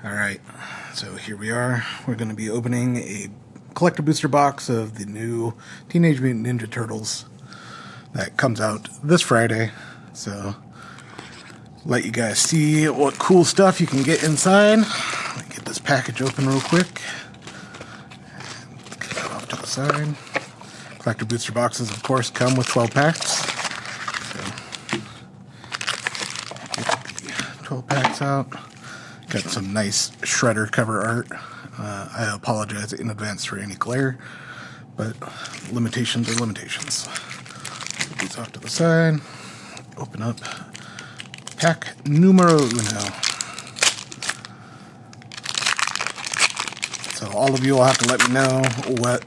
Alright, so here we are. We're going to be opening a collector booster box of the new Teenage Mutant Ninja Turtles that comes out this Friday. So, let you guys see what cool stuff you can get inside. Let me get this package open real quick. Get that off to the side. Collector booster boxes, of course, come with 12 packs. So, get the 12 packs out. Got some nice Shredder cover art. I apologize in advance for any glare, but limitations are limitations. Put these off to the side. Open up pack numero uno. So all of you will have to let me know what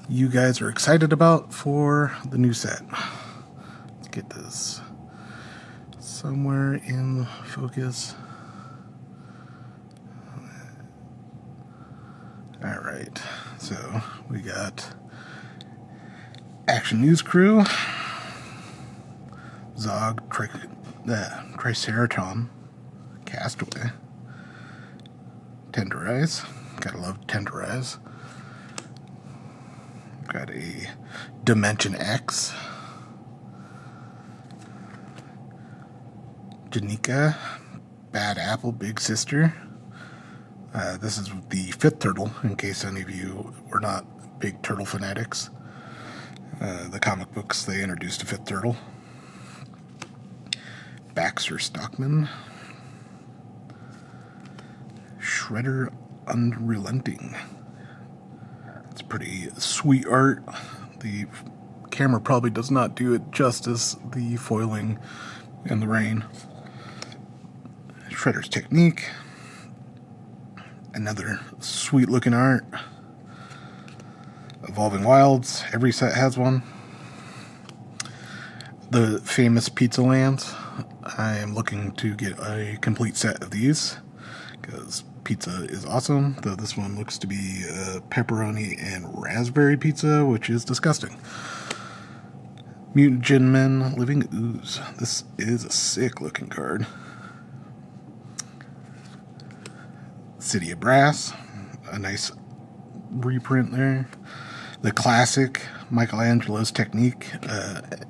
you guys are excited about for the new set. Let's get this somewhere in the focus. Alright, so we got Action News Crew, Zog, Triceratops, Castaway, Tenderize, gotta love Tenderize. Got a Dimension X, Janika, Bad Apple, Big Sister. This is the 5th turtle, in case any of you were not big turtle fanatics. The comic books, they introduced a 5th turtle. Baxter Stockman. Shredder Unrelenting. It's pretty sweet art. The camera probably does not do it justice, the foiling in the rain. Shredder's Technique. Another sweet looking art. Evolving Wilds. Every set has one. The famous Pizza Lands. I am looking to get a complete set of these because pizza is awesome, though this one looks to be pepperoni and raspberry pizza, which is disgusting. Mutant Gin Men Living Ooze. This is a sick looking card. City of Brass, a nice reprint there. The classic Michelangelo's Technique.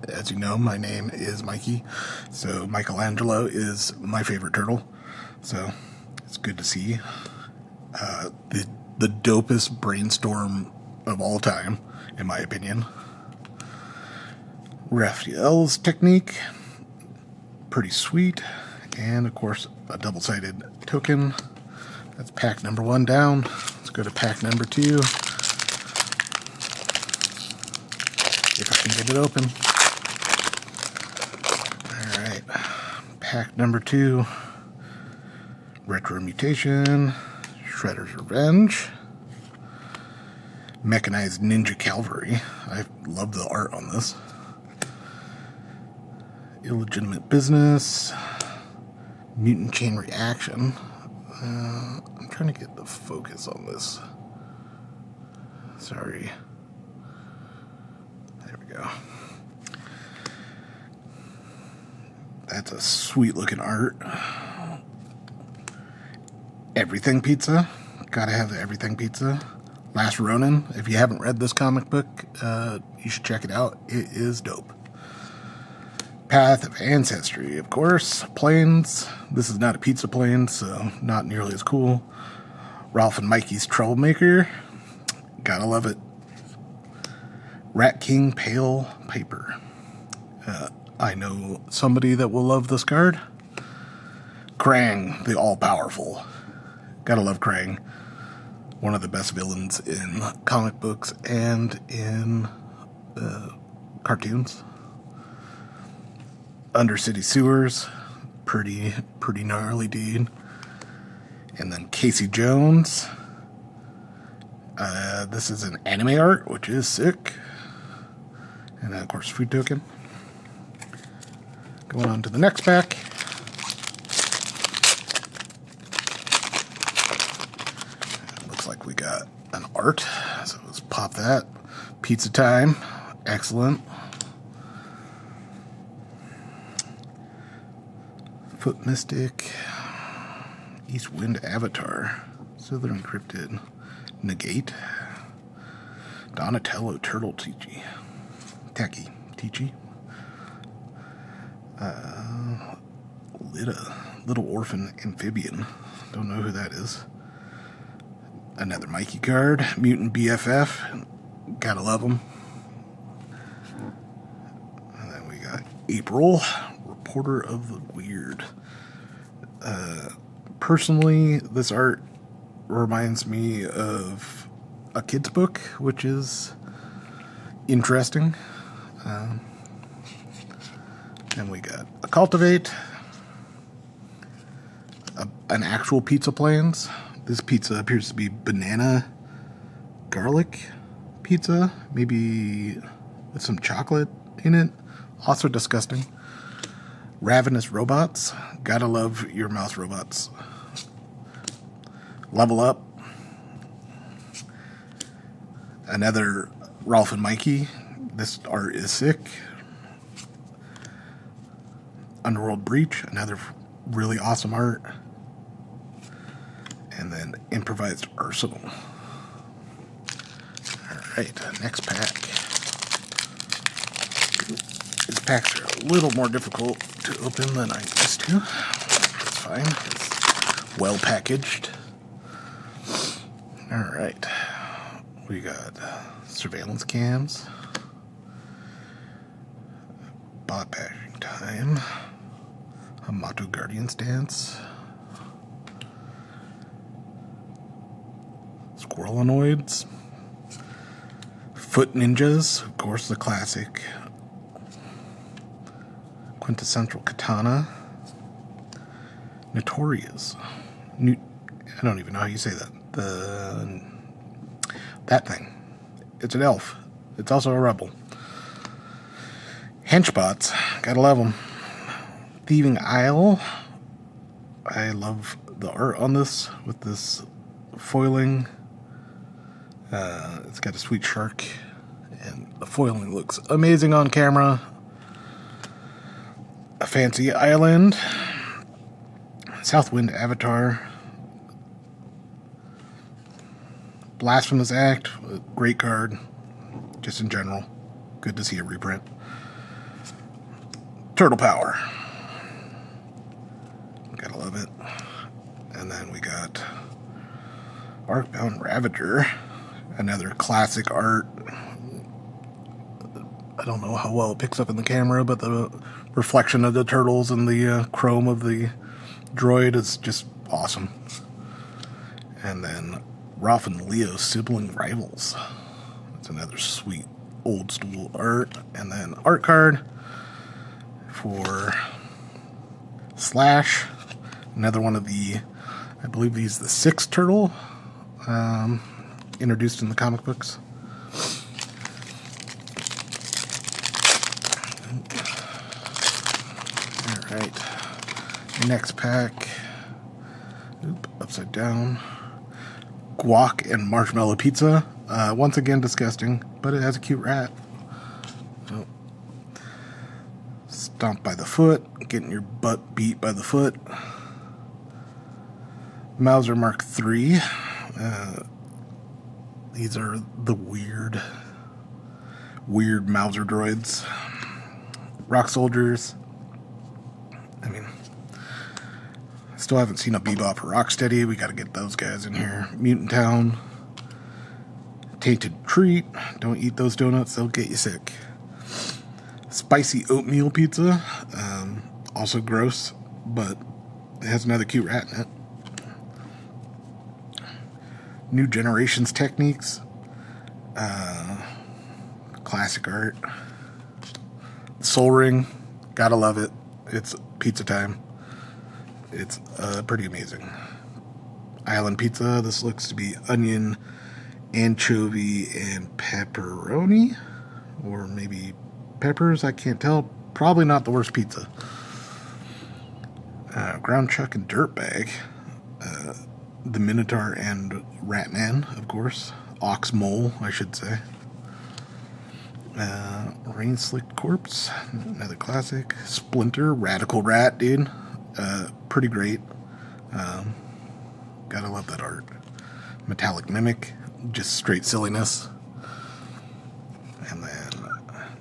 As you know, my name is Mikey, so Michelangelo is my favorite turtle. So it's good to see the dopest brainstorm of all time, in my opinion. Raphael's Technique, pretty sweet, and of course a double-sided token. That's pack number 1 down. Let's go to pack number 2. If I can get it open. Alright. Pack number 2. Retro Mutation. Shredder's Revenge. Mechanized Ninja Cavalry. I love the art on this. Illegitimate Business. Mutant Chain Reaction. I'm trying to get the focus on this. Sorry. There we go. That's a sweet looking art. Everything Pizza. Gotta have the Everything Pizza. Last Ronin. If you haven't read this comic book, you should check it out. It is dope. Path of Ancestry, of course. Planes. This is not a pizza plane, so not nearly as cool. Ralph and Mikey's Troublemaker. Gotta love it. Rat King Pale Paper. I know somebody that will love this card. Krang, the All-Powerful. Gotta love Krang. One of the best villains in comic books and in cartoons. Undercity Sewers, pretty gnarly dude. And then Casey Jones. This is an anime art, which is sick. And then, of course, food token. Going on to the next pack. Looks like we got an art, so let's pop that. Pizza Time, excellent. Foot Mystic, East Wind Avatar. Southern Encrypted. Negate. Donatello Turtle Teachy. Tacky Teachy. Lita. Little Orphan Amphibian. Don't know who that is. Another Mikey card. Mutant BFF. Gotta love them. And then we got April. Reporter of the Weird. Personally, this art reminds me of a kid's book, which is interesting. And we got a Cultivate, an actual pizza plans. This pizza appears to be banana garlic pizza, maybe with some chocolate in it. Also disgusting. Ravenous Robots. Gotta love your mouse robots. Level Up. Another Rolf and Mikey. This art is sick. Underworld Breach. Another really awesome art. And then Improvised Arsenal. Alright, next pack. These packs are a little more difficult to open than I'm used to. It's fine. It's well packaged. Alright. We got surveillance cams. Bot bashing time. Hamato Guardian's Dance. Squirrelanoids. Foot Ninjas, of course, the classic. Quintessential Katana. Notorious. I don't even know how you say that. That thing. It's an elf. It's also a rebel. Henchbots. Gotta love them. Thieving Isle. I love the art on this with this foiling. It's got a sweet shark, and the foiling looks amazing on camera. A Fancy Island. Southwind Avatar. Blasphemous Act. Great card. Just in general. Good to see a reprint. Turtle Power. Gotta love it. And then we got Arcbound Ravager. Another classic art. I don't know how well it picks up in the camera, but the reflection of the turtles and the chrome of the droid is just awesome. And then Ralph and Leo Sibling Rivals. That's another sweet old school art. And then art card for Slash. Another one of the, I believe he's the 6th turtle introduced in the comic books. Alright. Next pack. Upside down. Guac and marshmallow pizza. Once again, disgusting, but it has a cute rat. Oh. Stomped by the foot. Getting your butt beat by the foot. Mauser Mark III. These are the weird Mauser droids. Rock Soldiers. I mean, still haven't seen a Bebop or Rocksteady. We gotta get those guys in here. Mutant Town. Tainted Treat. Don't eat those donuts, they'll get you sick. Spicy Oatmeal Pizza. Also gross, but it has another cute rat in it. New Generations Techniques. Classic art. Soul Ring. Gotta love it. It's pizza time. It's pretty amazing. Island Pizza. This looks to be onion, anchovy, and pepperoni. Or maybe peppers. I can't tell. Probably not the worst pizza. Ground Chuck and Dirtbag. The Minotaur and Ratman, of course. Ox Mole, I should say. Rain Slicked Corpse, another classic. Splinter, Radical Rat, dude. Pretty great. Gotta love that art. Metallic Mimic, just straight silliness. And then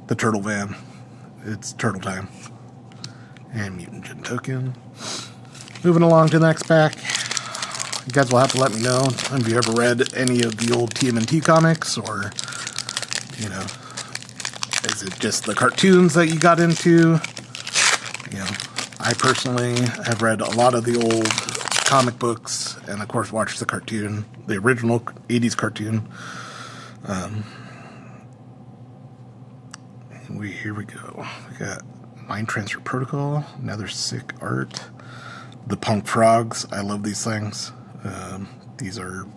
the Turtle Van. It's turtle time. And Mutant Gen Token. Moving along to the next pack. You guys will have to let me know if you ever read any of the old TMNT comics, or, you know, is it just the cartoons that you got into? You know, I personally have read a lot of the old comic books, and of course watched the cartoon, the original 80s cartoon. Here we go. We got Mind Transfer Protocol, another sick art. The Punk Frogs, I love these things. These are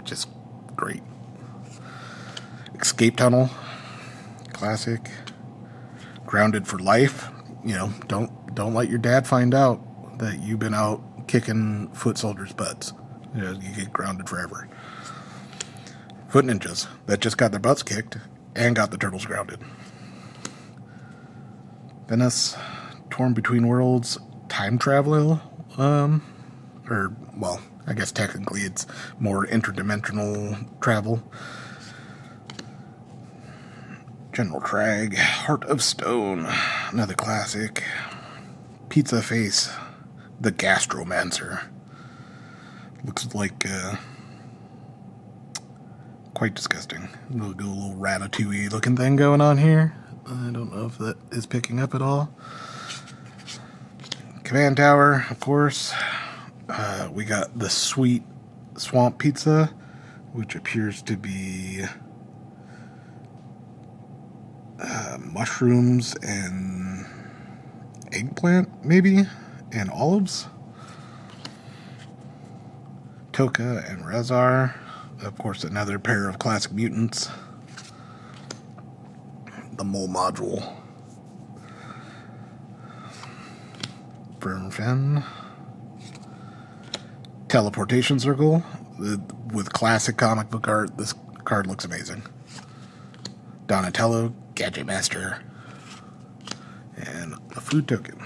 just great. Escape Tunnel, classic. Grounded for Life. You know, don't let your dad find out that you've been out kicking foot soldiers' butts. You know, you get grounded forever. Foot Ninjas that just got their butts kicked and got the turtles grounded. Venice, Torn Between Worlds, time travel, or, well, I guess technically it's more interdimensional travel. General Crag, Heart of Stone, another classic. Pizza Face, the Gastromancer. Looks like, quite disgusting. A little ratatouille looking thing going on here. I don't know if that is picking up at all. Command Tower, of course. We got the Sweet Swamp Pizza, which appears to be mushrooms and eggplant, maybe, and olives. Toka and Rezar. Of course, another pair of classic mutants. The Mole Module. Fern. Teleportation Circle. With classic comic book art, this card looks amazing. Donatello, Gadget Master, and a food token.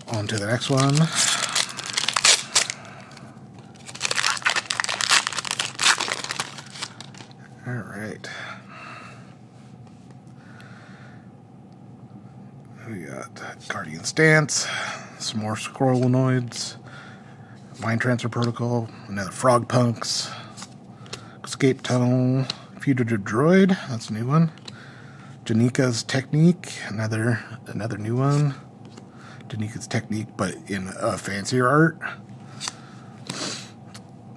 On to the next one. Alright. We got Guardian Stance, some more Squirrelinoids, Mind Transfer Protocol, another Frog Punks, Escape Tunnel, Fugitive Droid, that's a new one. Janika's Technique, another new one. Janika's Technique, but in fancier art.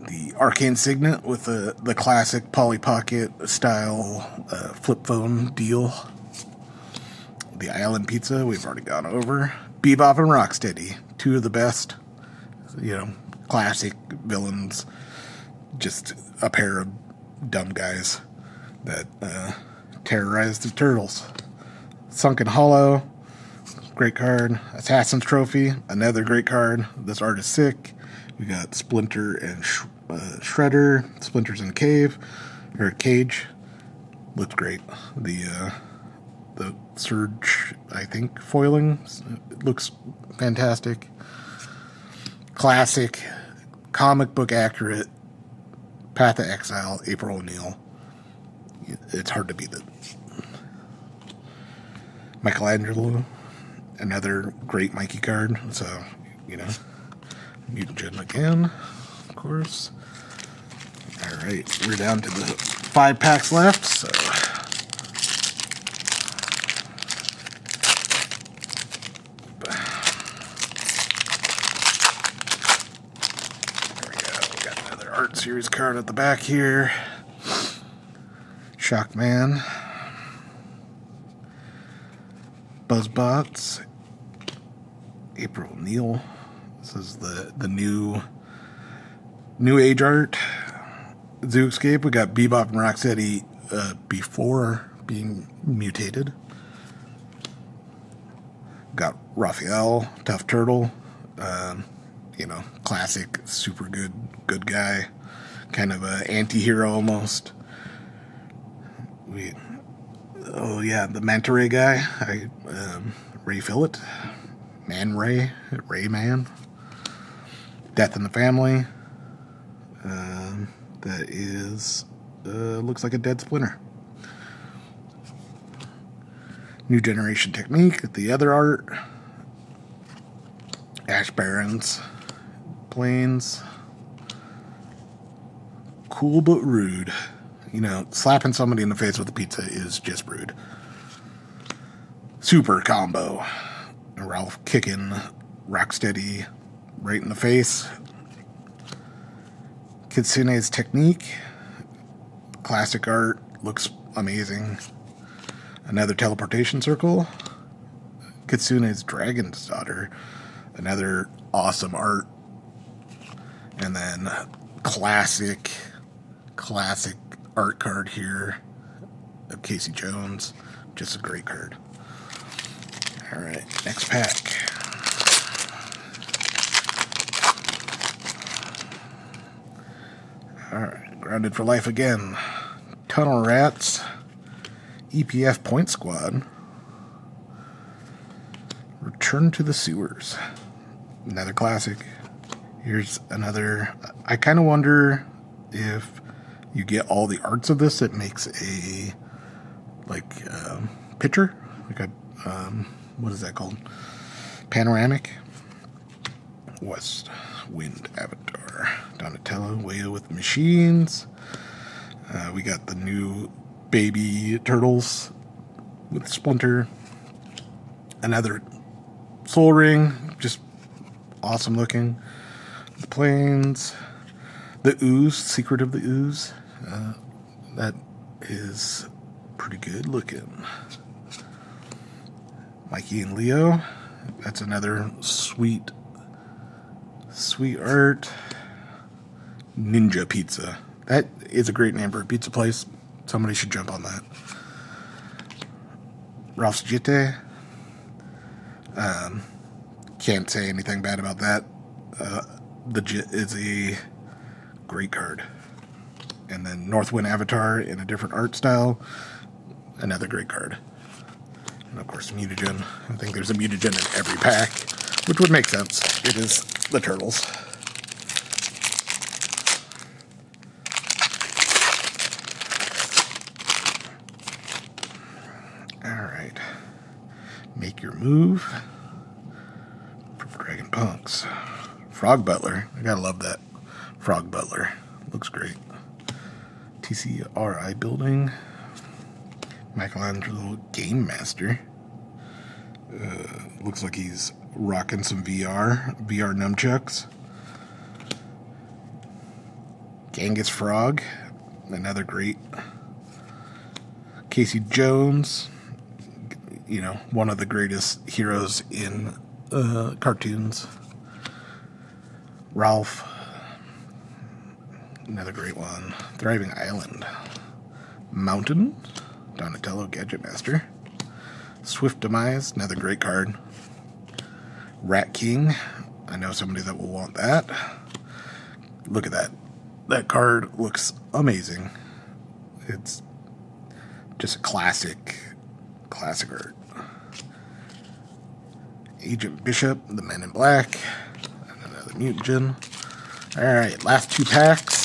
The Arcane Signet with the classic Polly Pocket style flip phone deal. The Island Pizza, we've already gone over. Bebop and Rocksteady, two of the best, you know, classic villains. Just a pair of dumb guys that terrorize the turtles. Sunken Hollow, great card. Assassin's Trophy, another great card. This art is sick. We got Splinter and Shredder. Splinter's in a cave, or a cage. Looks great. The Surge, I think, foiling, it looks fantastic. Classic, comic book accurate, Path of Exile, April O'Neil. It's hard to beat it. Michelangelo, another great Mikey card. So, you know, Mutant Gen again, of course. Alright, we're down to the 5 packs left, so Art Series card at the back here. Shockman. Buzzbots. April O'Neil. This is the new age art. Zooscape. We got Bebop and Rocksteady before being mutated. Got Raphael, Tough Turtle. You know, classic, super good guy, kind of a anti-hero almost. The Manta Ray guy, Ray Fillet, Ray Man. Death in the Family. That is, looks like a dead Splinter. New Generation Technique, the other art. Ash Barons. Plains. Cool but rude. You know, slapping somebody in the face with a pizza is just rude. Super combo. Ralph kicking Rocksteady right in the face. Kitsune's Technique. Classic art. Looks amazing. Another teleportation circle. Kitsune's Dragon's Daughter. Another awesome art. And then classic art card here of Casey Jones. Just a great card. Alright, next pack. Alright, Grounded for Life again. Tunnel Rats. EPF Point Squad. Return to the Sewers. Another classic. Here's another. I kind of wonder if you get all the arts of this, it makes a picture, like a what is that called? Panoramic. West Wind Avatar. Donatello, Wayo with Machines. We got the new baby turtles with Splinter. Another Soul Ring, just awesome looking. The Plains. The Ooze, Secret of the Ooze. That is pretty good looking. Mikey and Leo. That's another sweet art. Ninja Pizza. That is a great name for a pizza place. Somebody should jump on that. Ralph's Jitte. Can't say anything bad about that. The Jit is a great card. And then Northwind Avatar in a different art style. Another great card. And of course, Mutagen. I think there's a Mutagen in every pack, which would make sense. It is the Turtles. Alright. Make your move. Purple Dragon Punks. Frog Butler. I gotta love that. Frog Butler. Looks great. TCRI Building. Michelangelo Game Master. Looks like he's rocking some VR nunchucks. Genghis Frog. Another great. Casey Jones. You know, one of the greatest heroes in cartoons. Ralph. Another great one. Thriving Island. Mountain. Donatello Gadget Master. Swift Demise. Another great card. Rat King. I know somebody that will want that. Look at that. That card looks amazing. It's just a classic art. Agent Bishop. The Men in Black. And another Mutagen. Alright, last two packs.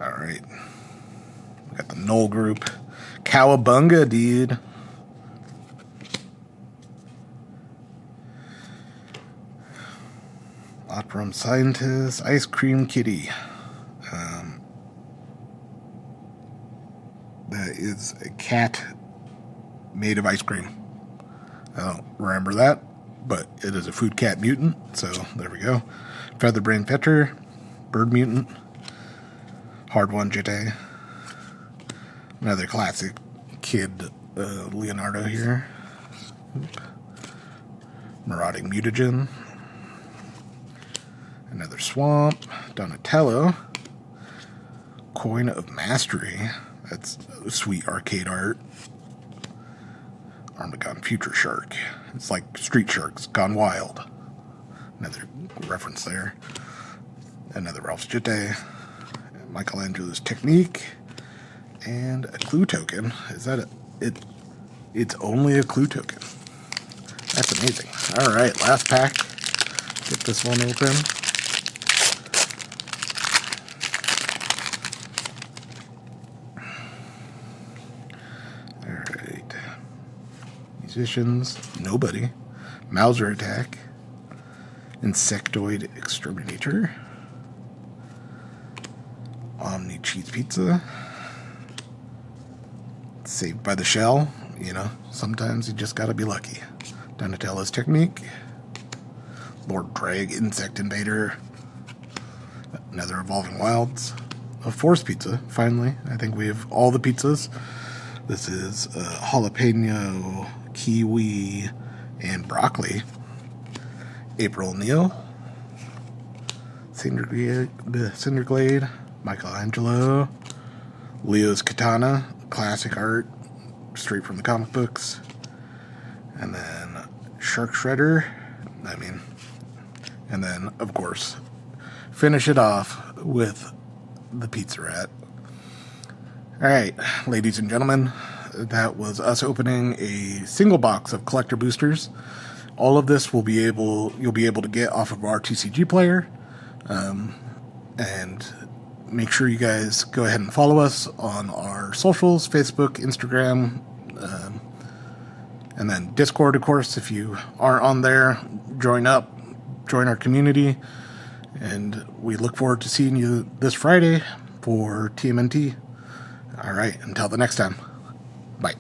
Alright. We got the Knoll Group. Cowabunga, dude. Opera Scientist. Ice Cream Kitty. That is a cat made of ice cream. I don't remember that, but it is a food cat mutant, so there we go. Featherbrain Fetcher, Bird Mutant, Hard One Jitte. Another classic kid Leonardo here. Marauding Mutagen. Another Swamp, Donatello. Coin of Mastery. That's sweet arcade art. Armagon Future Shark. It's like Street Sharks gone wild. Another reference there. Another Ralph's Jitte. Michelangelo's Technique. And a clue token. Is that it's only a clue token. That's amazing. All right, last pack. Get this one open. All right. Musicians, nobody. Mauser Attack. Insectoid Exterminator. Omni Cheese Pizza. Saved by the Shell. You know, sometimes you just gotta be lucky. Donatello's Technique. Lord Drag Insect Invader. Another Evolving Wilds. A Force Pizza, finally. I think we have all the pizzas. This is jalapeno, kiwi, and broccoli. April Neil. Cinderglade. Michelangelo. Leo's Katana. Classic art. Straight from the comic books. And then Shark Shredder. And then, of course, finish it off with the Pizza Rat. Alright, ladies and gentlemen, that was us opening a single box of collector boosters. All of this you'll be able to get off of our TCG player. And make sure you guys go ahead and follow us on our socials, Facebook, Instagram, and then Discord, of course. If you aren't on there, join our community, and we look forward to seeing you this Friday for TMNT. All right, until the next time, bye.